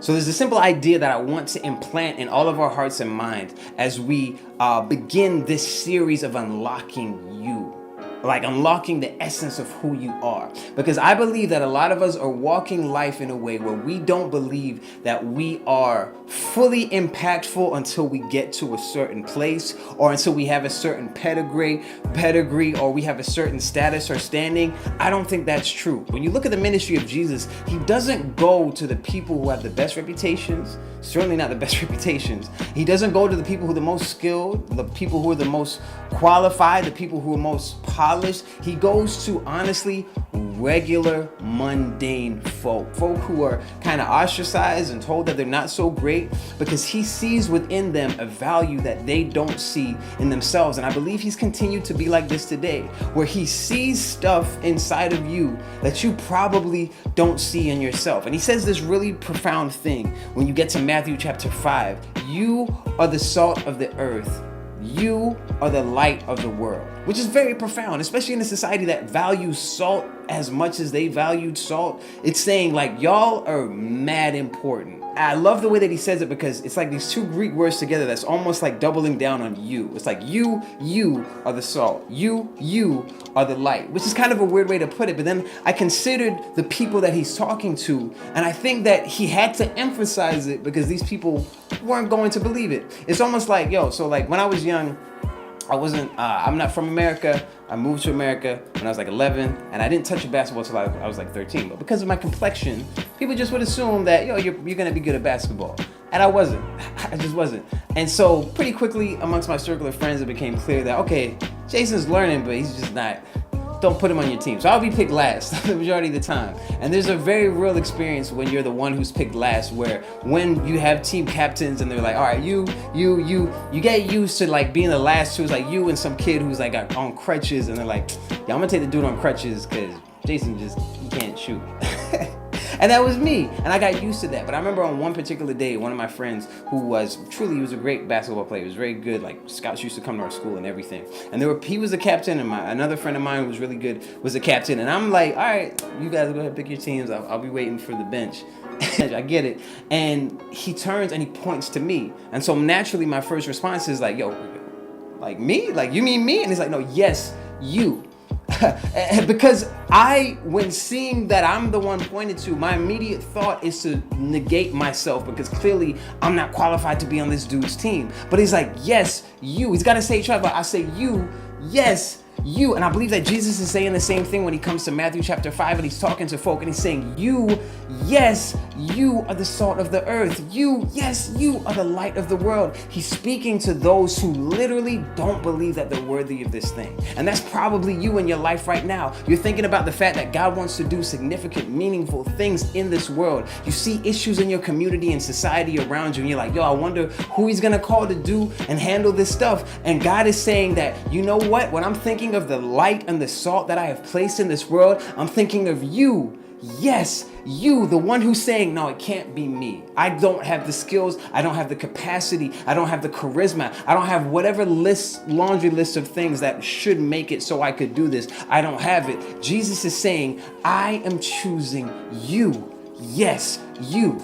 So there's a simple idea that I want to implant in all of our hearts and minds as we begin this series of unlocking you. Like unlocking the essence of who you are. Because I believe that a lot of us are walking life in a way where we don't believe that we are fully impactful until we get to a certain place, or until we have a certain pedigree, or we have a certain status or standing. I don't think that's true. When you look at the ministry of Jesus, he doesn't go to the people who have the best reputations, certainly not the best reputations. He doesn't go to the people who are the most skilled, the people who are the most qualified, the people who are most polished. He goes to, honestly, regular, mundane folk who are kind of ostracized and told that they're not so great, because he sees within them a value that they don't see in themselves. And I believe he's continued to be like this today, where he sees stuff inside of you that you probably don't see in yourself. And he says this really profound thing when you get to Matthew chapter 5. You are the salt of the earth. You are the light of the world, which is very profound, especially in a society that values salt as much as they valued salt. It's saying like, y'all are mad important. I love the way that he says it, because it's like these two Greek words together that's almost like doubling down on you. It's like you are the salt. You are the light, which is kind of a weird way to put it. But then I considered the people that he's talking to, and I think that he had to emphasize it because these people weren't going to believe it. It's almost like, so like when I was young, I'm not from America. I moved to America when I was like 11, and I didn't touch a basketball till I was like 13. But because of my complexion, people just would assume that, you're gonna be good at basketball. And I wasn't. I just wasn't. And so pretty quickly amongst my circle of friends, it became clear that, okay, Jason's learning, but he's just not. Don't put him on your team. So I'll be picked last the majority of the time. And there's a very real experience when you're the one who's picked last, where when you have team captains and they're like, all right, you get used to like being the last two. It's like you and some kid who's like on crutches, and they're like, yeah, I'm gonna take the dude on crutches because Jason he can't shoot. And that was me, and I got used to that. But I remember on one particular day, one of my friends he was a great basketball player. He was very good. Like scouts used to come to our school and everything. And he was the captain, and another friend of mine who was really good was the captain. And I'm like, all right, you guys go ahead and pick your teams. I'll be waiting for the bench. I get it. And he turns and he points to me. And so naturally, my first response is like, like me? Like you mean me? And he's like, no, yes, you. Because when seeing that I'm the one pointed to, my immediate thought is to negate myself, because clearly I'm not qualified to be on this dude's team. But he's like, yes, you. He's got to say try, but I say you, yes, you. And I believe that Jesus is saying the same thing when he comes to Matthew chapter 5, and he's talking to folk and he's saying, you, yes, you are the salt of the earth. You, yes, you are the light of the world. He's speaking to those who literally don't believe that they're worthy of this thing. And that's probably you in your life right now. You're thinking about the fact that God wants to do significant, meaningful things in this world. You see issues in your community and society around you, and you're like, I wonder who he's gonna call to do and handle this stuff. And God is saying that, you know what? When I'm thinking of the light and the salt that I have placed in this world, I'm thinking of you. Yes, you, the one who's saying, no, it can't be me. I don't have the skills. I don't have the capacity. I don't have the charisma. I don't have whatever laundry list of things that should make it so I could do this. I don't have it. Jesus is saying, I am choosing you. Yes, you.